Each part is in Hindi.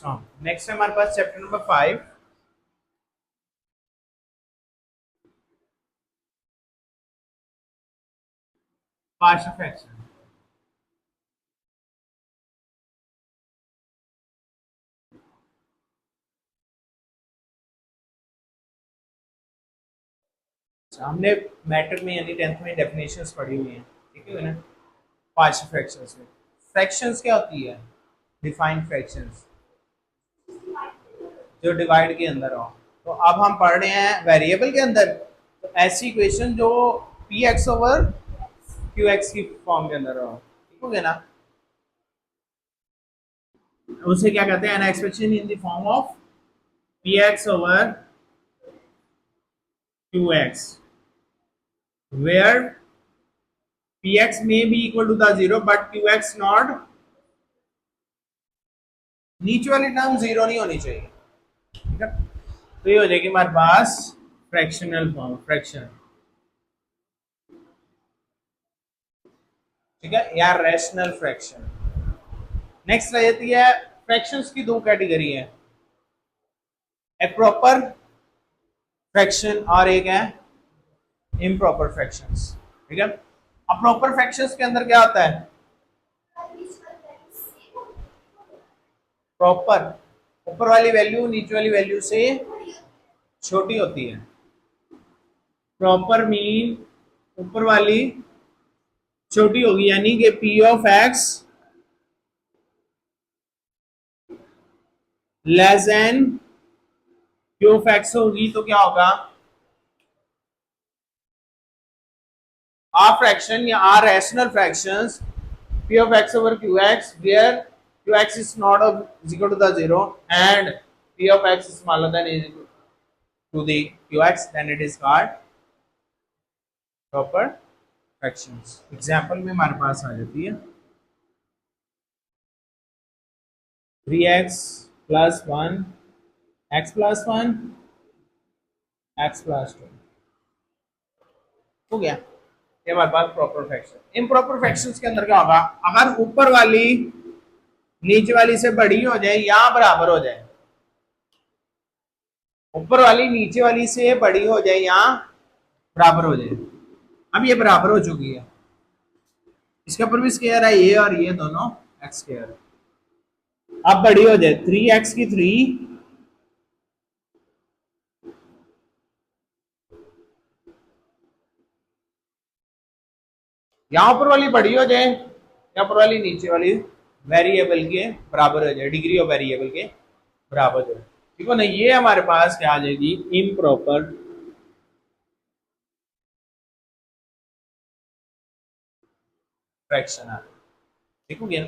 नेक्स्ट है हमारे पास चैप्टर नंबर 5। Partial fraction. हमने मैट्रिक में यानी 10th में डेफिनेशंस पढ़ी हुई हैं, ठीक है ना। पार्शियल फ्रैक्शंस में फ्रैक्शंस क्या होती है? डिफाइंड फ्रैक्शंस जो डिवाइड के अंदर हो। तो अब हम पढ़ रहे हैं वेरिएबल के अंदर, तो ऐसी इक्वेशन जो P x over Q x की फॉर्म के अंदर हो, ठीक हो गया ना। उसे क्या कहते हैं? An expression in the form of P x over Q x where px may be equal to the zero but qx not। नीचे वाली टर्म जीरो नहीं होनी चाहिए, ठीक है। तो ये हो जाएगी हमारे पास फ्रैक्शनल फॉर्म, फ्रैक्शन, ठीक है, या रैशनल फ्रैक्शन। नेक्स्ट रह जाती है फ्रैक्शंस की दो कैटेगरी है, एक प्रॉपर फ्रैक्शन और एक है इम्प्रॉपर फ्रैक्शंस, ठीक है। अब प्रॉपर फ्रैक्शंस के अंदर क्या होता है? प्रॉपर ऊपर वाली वैल्यू नीचे वाली वैल्यू से छोटी होती है। प्रॉपर मीन ऊपर वाली छोटी होगी, यानी कि P of X less than Q of X होगी, तो क्या होगा? आर फ्रैक्शन या R rational fractions p of x over qx where qx is not is equal to the zero and p of x is smaller than is equal to the qx, then it is called proper fractions। Example में हमारे पास आ जाती है 3x plus 1 x plus 1 x plus 2 हो गया, ये हमारे पास प्रॉपर फ्रैक्शन। इम्प्रॉपर फ्रैक्शंस के अंदर क्या होगा? अगर ऊपर वाली नीचे वाली से बड़ी हो जाए या बराबर हो जाए, ऊपर वाली नीचे वाली से बड़ी हो जाए या बराबर हो जाए। अब ये बराबर हो चुकी है, इसके ऊपर भी स्क्वायर है ये और ये दोनों एक्स स्क्वायर। अब बड़ी हो जाए 3x की 3 यहां ऊपर वाली बड़ी हो जाए या ऊपर वाली नीचे वाली वेरिएबल के बराबर हो जाए, डिग्री ऑफ वेरिएबल के बराबर हो जाए, ठीक है ना। ये हमारे पास क्या आ जाएगी? इम्प्रॉपर फ्रैक्शन है, ठीक हो गया।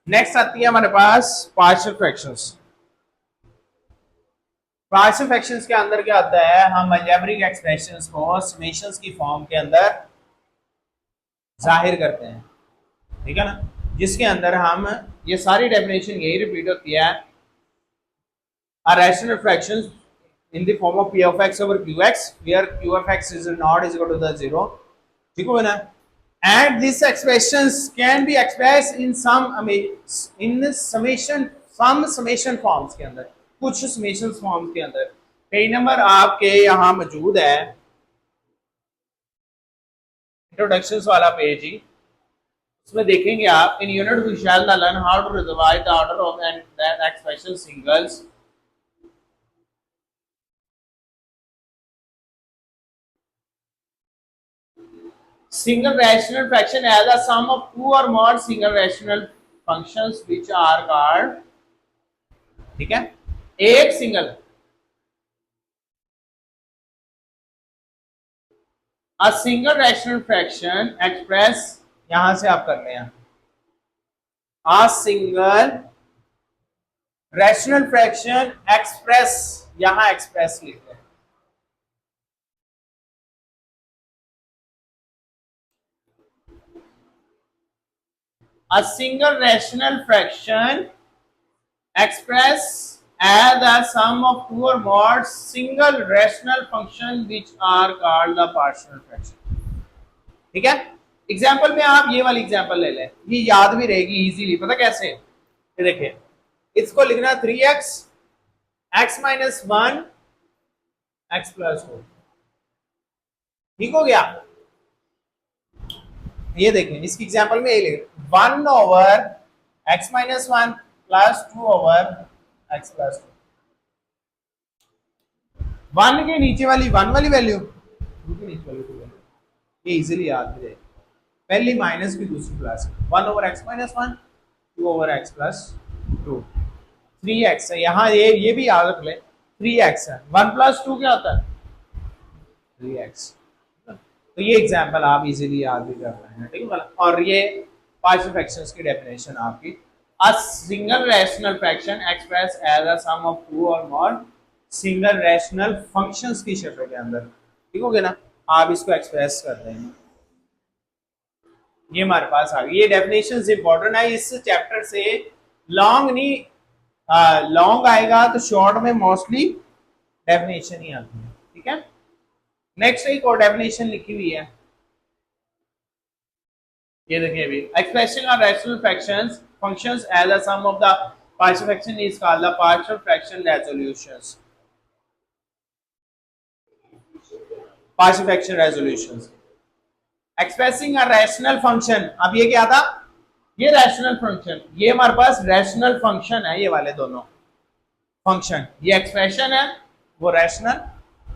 नेक्स्ट आती है हमारे पास पार्शियल फ्रैक्शंस। पार्शियल फ्रैक्शंस के अंदर क्या आता है? हम अलजेब्रिक एक्सप्रेशंस को समेशंस की फॉर्म के अंदर जाहिर करते हैं, ठीक है ना, जिसके अंदर हम ये सारी डेफिनेशन यही रिपीट होती है, a rational fractions in the form of p of x over qx where q of x is not is equal to the zero, ठीक हो ना। and these expressions can be expressed in some summation forms के अंदर, कुछ summation forms के अंदर। कई नंबर आपके यहाँ मौजूद है, इंट्रोडक्शंस वाला पेज ही, उसमें देखेंगे आप। In unit we shall learn how to divide the order of an expression singles single rational fraction as a sum of two or more single rational functions which are called, ठीक है, एक single a single rational fraction express, यहां से आप कर लें a single rational fraction express, यहां एक्सप्रेस लिखते हैं। A single rational fraction express as the sum of two or more single rational function which are called the partial fraction, ठीक है। एग्जाम्पल में आप ये वाली एग्जाम्पल ले लें, ये याद भी रहेगी इजीली, पता कैसे? ये देखिए इसको लिखना 3x x minus 1 x plus 2। ठीक हो गया। ये देखें इसकी एग्जांपल में ये लिख 1 over x minus 1 plus 2 over x plus 2। 1 के नीचे वाली 1 वाली वैल्यू, 2 के नीचे वाली 2 वैल्यू, ये इजीली याद हो जाए। पहली माइनस की दूसरी plus, 1 over x minus 1 2 over x plus 2 3x है यहाँ, ये भी याद रख ले 3x है। 1 प्लस 2 क्या होता है 3x। तो ये एग्जांपल आप इजीली याद भी कर रहे हैं, ठीक है। और ये पार्शियल फ्रैक्शंस की डेफिनेशन आपकी, a single rational fraction express as a sum of two or more single rational functions की शक्ल के अंदर, ठीक हो गया ना। आप इसको एक्सप्रेस कर रहे हैं, ये हमारे पास आ गई। ये डेफिनेशंस इंपॉर्टेंट है इस चैप्टर से, लॉन्ग नहीं लॉन्ग आएगा तो शॉर्ट में मोस्टली डेफिनेशन ही आती है, ठीक है। नेक्स्ट एक और डेफिनेशन लिखी हुई है, ये देखिए अभी, expression of rational fractions functions as a sum of the partial fraction is called the partial fraction resolutions. Partial fraction resolutions expressing a rational function. अब ये क्या था, ये रैशनल फंक्शन, ये हमारे पास रैशनल फंक्शन है, ये वाले दोनों फंक्शन, ये एक्सप्रेशन है वो रैशनल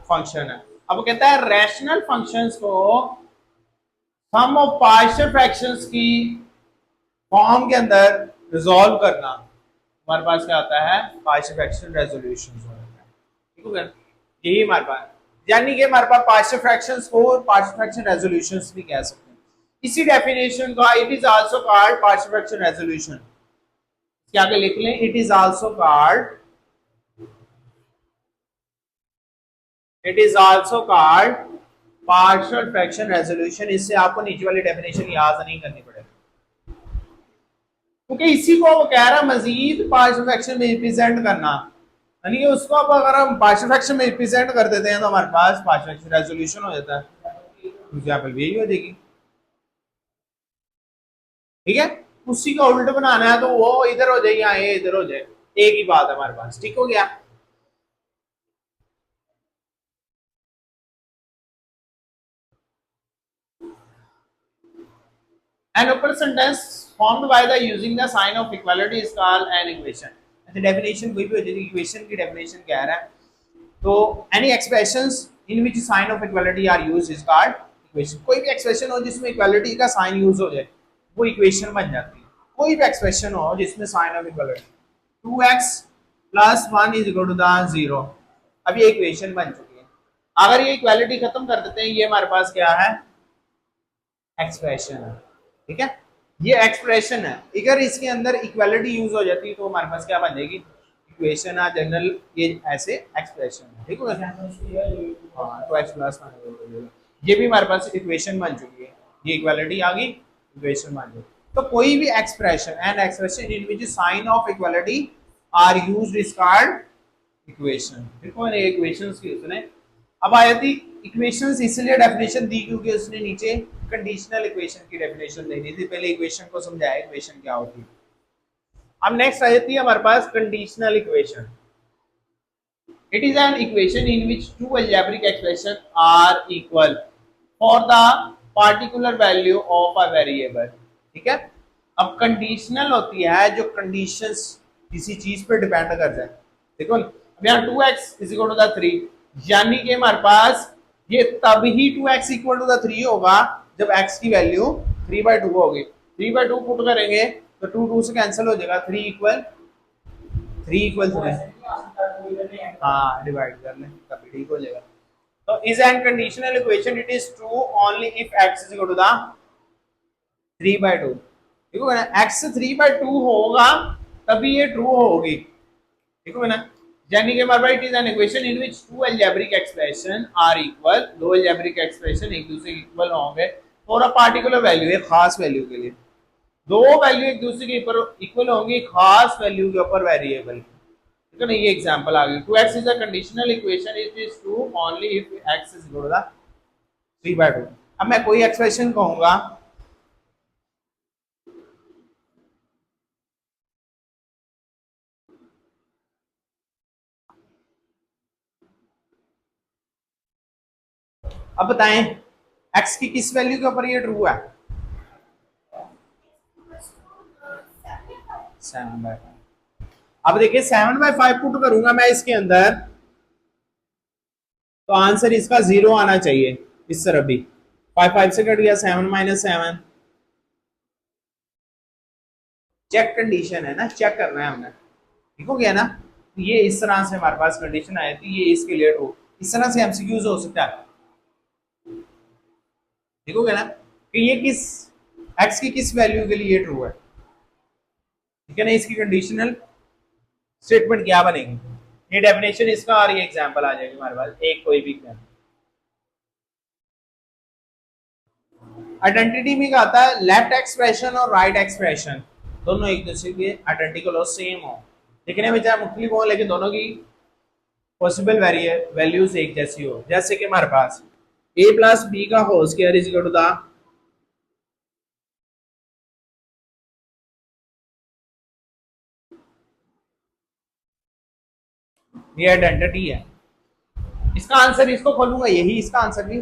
फंक्शन है। अब कहता है रैशनल फंक्शंस को सम ऑफ पार्शियल फ्रैक्शंस की फॉर्म के अंदर रिजॉल्व करना, हमारे पास क्या होता है पार्शियल फ्रैक्शन रेजोल्यूशन होता है, ठीक है। यही हमारे पास, यानी कि हमारे पास पार्शियल फ्रैक्शंस को पार्शियल फ्रैक्शन रेजोल्यूशंस भी कह सकते हैं। इसी डेफिनेशन का it is also called partial fraction resolution, क्या के लिख लें, it is also called, it is also called partial fraction resolution. इससे आपको नीचे वाली डेफिनेशन याद नहीं करनी पड़ेगी, क्योंकि इसी को वो कह रहा है मजीद पार्शियल फ्रैक्शन में रिप्रेजेंट करना, यानी कि उसको अब अगर हम पार्शियल फ्रैक्शन में रिप्रेजेंट कर देते हैं तो हमारे पास पार्शियल फ्रैक्शन रेजोल्यूशन हो जाता है, एग्जांपल भी यही हो जाएगी, ठीक है। उसी का उल्टा बनाना है तो वो इधर हो जाए या ये इधर हो जाए, एक ही बात है हमारे पास, ठीक हो गया। An open sentence formed by the using the sign of equality is called an equation। ऐसे डेफिनेशन कोई भी हो जाएगी, इक्वेशन की डेफिनेशन क्या है, तो any expressions in which sign of equality are used is called equation। कोई भी एक्सप्रेशन हो जिसमें इक्वालिटी का साइन यूज हो जाए वो इक्वेशन बन जाती है। कोई भी एक्सप्रेशन हो जिसमें sign of equality 2x plus 1 is equal to the 0, अब ये इक्वेशन बन चुकी है। अगर ये इक्वालिटी खत्म कर देते हैं, ये हमारे पास क्या है एक्सप्रेशन है, ठीक है। ये एक्सप्रेशन है, अगर इसके अंदर इक्वालिटी यूज हो जाती है तो हमारे पास क्या बन जाएगी इक्वेशन है जनरल, ये ऐसे एक्सप्रेशन है, ठीक है। हाँ तो x प्लस ये भी हमारे पास इक्वेशन बन चुकी है, ये इक्वालिटी आ गई इक्वेशन बन गई। तो कोई भी expression and expression in which sign of equality are used is called equation, ठीक है। इक्वेशंस की उसने अब आया थी इक्वेशंस इसलिए डेफिनेशन दी क्योंकि उसने नीचे कंडीशनल इक्वेशन की डेफिनेशन देनी थी, पहले इक्वेशन को समझाया इक्वेशन क्या होती है। अब नेक्स्ट आ जाती है हमारे पास conditional equation. It is an equation in which two algebraic expression are equal for the particular value of a variable, ठीक है। अब कंडीशनल होती है जो कंडीशंस किसी चीज पे डिपेंड कर जाए, देखो अब यहाँ 2x is equal to the 3, यानी कि हमारे पास ये तब ही 2x इक्वल टू द 3 होगा जब x की वैल्यू 3/2 होगी। 3/2 पुट करेंगे तो 2 2 से कैंसिल हो जाएगा, 3 इक्वल 3, हाँ डिवाइड कर लें तभी ठीक हो जाएगा। तो is an conditional equation, it is true only if x is equal to the 3/2, ठीक है ना। x 3/2 होगा तभी ये ट्रू होगी, ठीक है ना। यानी कि हमारे पास it is an equation in which two algebraic expression are equal, दो अलजेब्रिक एक्सप्रेशन एक दूसरे के इक्वल होंगे फॉर अ पार्टिकुलर वैल्यू, एक खास वैल्यू के लिए। दो वैल्यू एक दूसरे के ऊपर इक्वल होंगी खास वैल्यू के ऊपर वेरिएबल, ठीक है ना। ये एग्जांपल आ गई 2x is a conditional equation, it is true only if x is equal to the 3/2। अब मैं कोई एक्सप्रेशन कहूंगा अब बताएं x की किस वैल्यू के ऊपर ये ट्रू है? 7/5। अब देखिए 7/5 पुट करूंगा मैं इसके अंदर, तो आंसर इसका 0 आना चाहिए इस तरफ भी। 5 से कट गया, 7 - 7। चेक कंडीशन है ना, चेक करना है हमने, ठीक हो गया ना। तो ये इस तरह से हमारे पास कंडीशन आई थी, ये इसके लिए ट्रू। इस तरह से एमसीक्यूज हो सकता है, ठीक हो गया ना, कि ये किस x की किस वैल्यू के लिए ट्रू है, ठीक है ना। इसकी कंडीशनल स्टेटमेंट क्या बनेगी, ये डेफिनेशन इसका और ये एग्जांपल आ जाएगी हमारे पास, एक कोई भी एग्जांपल। आइडेंटिटी में क्या आता है, लेफ्ट एक्सप्रेशन और राइट एक्सप्रेशन दोनों एक दूसरे के आइडेंटिकल और सेम हो, लिखने में चाहे मुख्तलिफ हो, लेकिन दोनों की पॉसिबल वैल्यूज एक जैसी हो। जैसे कि हमारे पास a + b का whole square is equal to the ये आइडेंटिटी है, इसका आंसर, इसको खोलूंगा यही इसका आंसर भी,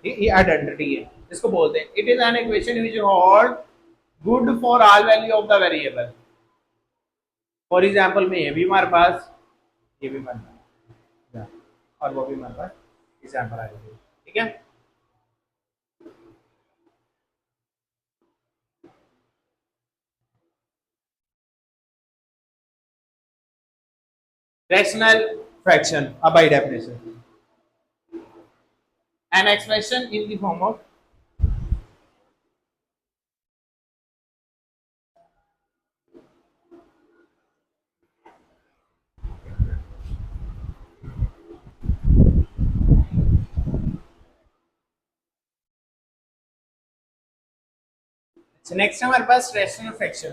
ये आइडेंटिटी है, इसको बोलते हैं it is an equation which hold good for all value of the variable. For example में ये भी हमारे पास, ये भी हमारे पास, और वो भी हमारे पास एग्जांपल आ जाएगी, ठीक है। Rational fraction, by definition, an expression in the form of so next हमारे पास rational fraction,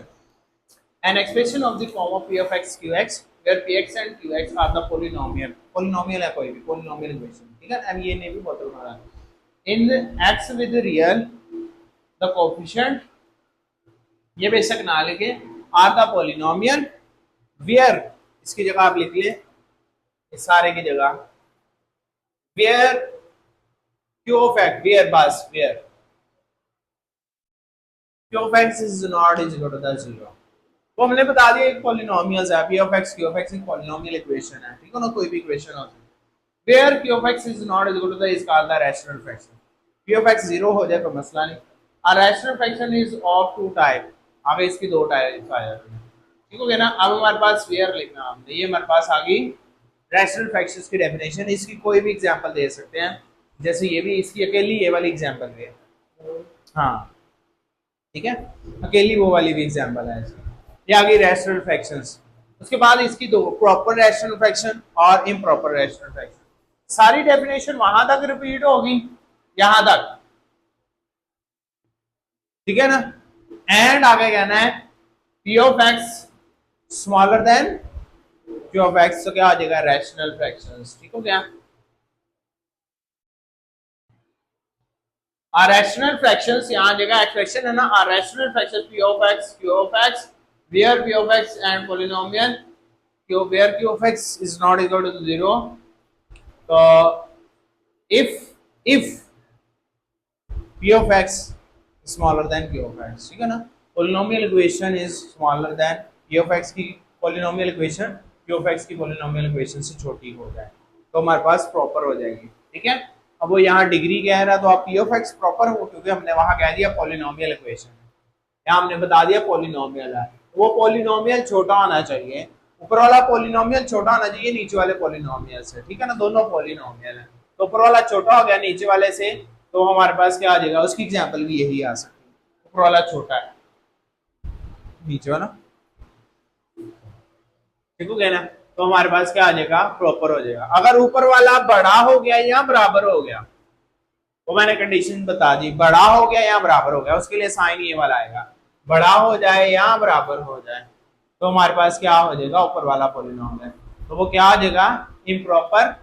an expression of the form of p of x qx where px and qx are the polynomial, polynomial है कोई भी polynomial equation, ठीक है। अब ये नहीं भी बहुत बड़ा, in the x with the real the coefficient, ये बेशक ना लिखे, are the polynomial where, इसकी जगह आप लिख ले इस सारे की जगह where q of x, where बस where q of x is not is equal to the 0, तो हमने बता दिया एक पॉलिनोमियल्स है, p of x q of x एक पॉलिनोमियल इक्वेशन है, ठीक है ना, कोई भी इक्वेशन हो सकती है। where q of x is not equal to the is called the rational fraction, p of x 0 हो जाए तो मसला नहीं। a rational fraction is of two type, आगे इसकी दो टाइप आ जाती है, ठीक हो गया ना। अब हमारे पास where लिखना हमने, ये हमारे पास आ गई रैशनल फ्रैक्शंस की डेफिनेशन। इसकी कोई भी एग्जांपल दे सकते हैं, जैसे ये भी इसकी अकेली ये वाली एग्जांपल है, हाँ ठीक है, अकेली वो वाली भी एग्जांपल है इसकी। ये आ गई रैशनल फ्रैक्शंस। उसके बाद इसकी दो, प्रॉपर रैशनल फ्रैक्शन और इम्प्रॉपर रैशनल फ्रैक्शन। सारी डेफिनेशन वहां तक रिपीट होगी, यहां तक, ठीक है ना। एंड आगे कहना है p of x smaller than q of x, तो क्या आ जाएगा रैशनल फ्रैक्शंस, ठीक हो गया। our rational fractions, यहाँ जगह एक्सप्रेशन है ना, our rational fractions p of x q of x where p of x and polynomial q where q of x is not equal to 0, तो if p of x smaller than q of x, ठीक है ना, polynomial equation is smaller than p of x की polynomial equation q of x की polynomial equation से छोटी हो जाए तो हमारे पास प्रॉपर हो जाएगी, ठीक है। अब वो यहाँ डिग्री कह रहा है तो आप p of x प्रॉपर हो, क्योंकि हमने वहां कह दिया पॉलिनोमियल इक्वेशन, यहाँ हमने बता दिया पॉलिनोमियल है, वो पॉलिनोमियल छोटा होना चाहिए, ऊपर वाला पॉलिनोमियल छोटा होना चाहिए नीचे वाले पॉलिनोमियल से, ठीक है ना, दोनों पॉलिनोमियल है, तो ऊपर वाला छोटा हो गया नीचे वाले से, तो हमारे पास क्या आ जाएगा, उसकी एग्जांपल भी यही आ सकती है, ऊपर वाला छोटा है नीचे वाला, ठीक हो गया ना, तो हमारे पास क्या आ जाएगा, प्रॉपर हो जाएगा। अगर ऊपर वाला बड़ा हो गया या बराबर हो गया, तो मैंने कंडीशन बता दी, बड़ा हो गया या बराबर हो गया, उसके लिए साइन ये वाला आएगा, बड़ा हो जाए या बराबर हो जाए, तो हमारे पास क्या हो जाएगा, ऊपर वाला पॉलिनोमियल, तो वो क्या हो जाएगा, इम्प्रॉपर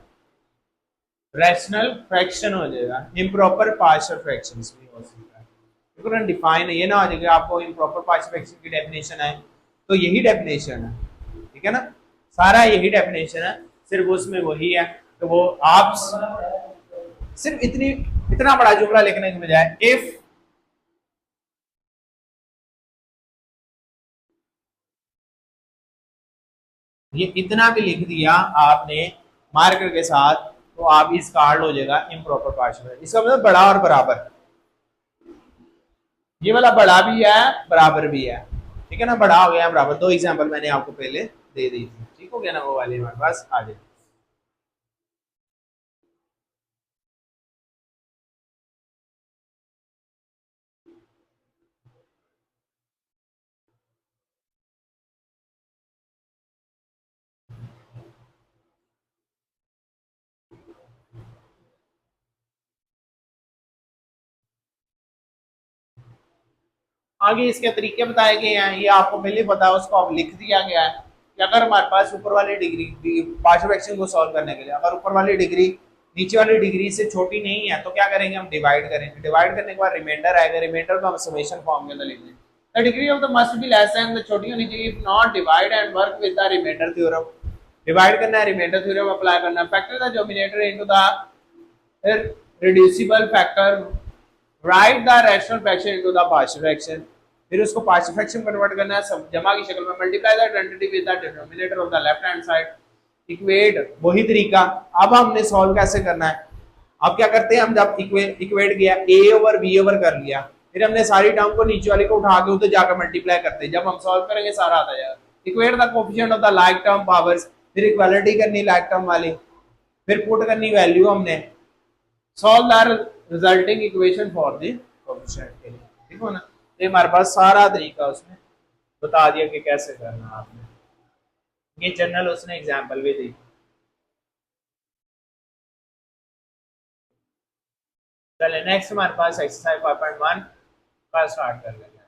रैशनल फ्रैक्शन हो जाएगा, इम्प्रॉपर पार्शियल फ्रैक्शंस भी हो सकता है, क्योंकि डिफाइन ये ना हो जाएगा आपको इम्प्रॉपर पार्शियल फ्रैक्शन की डेफिनेशन है, तो यही डेफिनेशन है, ठीक है ना, सारा यही डेफिनेशन है, सिर्फ उसमें वही है, तो वो आप सिर्फ इतना बड़ा जुमला लिखने के बजाय इफ ये इतना भी लिख दिया आपने मार्कर के साथ, तो आप इस कार्ड हो जाएगा इम्प्रॉपर पार्शियल। इसका मतलब बड़ा और बराबर, ये वाला बड़ा भी है बराबर भी है, ठीक है ना, बड़ा हो गया बराबर। दो एग्जांपल मैंने आपको पहले दे दी थी, ठीक हो गया ना, वो वाले हमारे पास आ जाए। आगे इसके तरीके बताए गए हैं, ये आपको पहले पता है, उसको अब लिख दिया गया है कि अगर हमारे पास ऊपर वाली डिग्री पार्शियल फ्रैक्शन को सॉल्व करने के लिए अगर ऊपर वाली डिग्री नीचे वाली डिग्री से छोटी नहीं है, तो क्या करेंगे, हम डिवाइड करेंगे। डिवाइड करने के बाद रिमाइंडर आएगा, रिमाइंडर को हम समेशन फॉर्म के अंदर लिख देंगे। The degree of the must be less than, the छोटी होनी चाहिए, if not divide and work with the remainder theorem. Divide करना है, रिमाइंडर थ्योरम अप्लाई करना है, factor the denominator into the reducible factor, write the rational fraction into the partial fraction, फिर उसको पार्शियल फ्रैक्शन कन्वर्ट करना है सब जमा की शक्ल में, multiply the identity with the denominator of the left hand side, equate वही तरीका। अब हमने सॉल्व कैसे करना है, अब क्या करते हैं, हम जब इक्वेट किया ए ओवर बी ओवर कर लिया, फिर हमने सारी टर्म को नीचे वाली को उठा के उधर जाकर मल्टीप्लाई करते हैं, जब हम सॉल्व करेंगे सारा आता जाएगा। Equate the coefficient of the like term powers, फिर इक्वालिटी करनी लाइक टर्म वाली, फिर पुट करनी वैल्यू हमने, solve the resulting equation for the coefficient के लिए, ठीक हो ना। तो हमारे पास सारा तरीका उसने बता दिया कि कैसे करना आपने, ये जनरल उसने एग्जांपल भी दी। चले नेक्स्ट हमारे पास एक्सरसाइज 5.1 का स्टार्ट कर लेते हैं।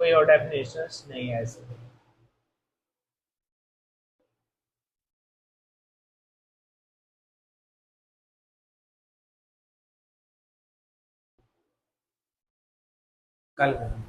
कोई और डेफिनेशंस नहीं है इसमें। कल करेंगे।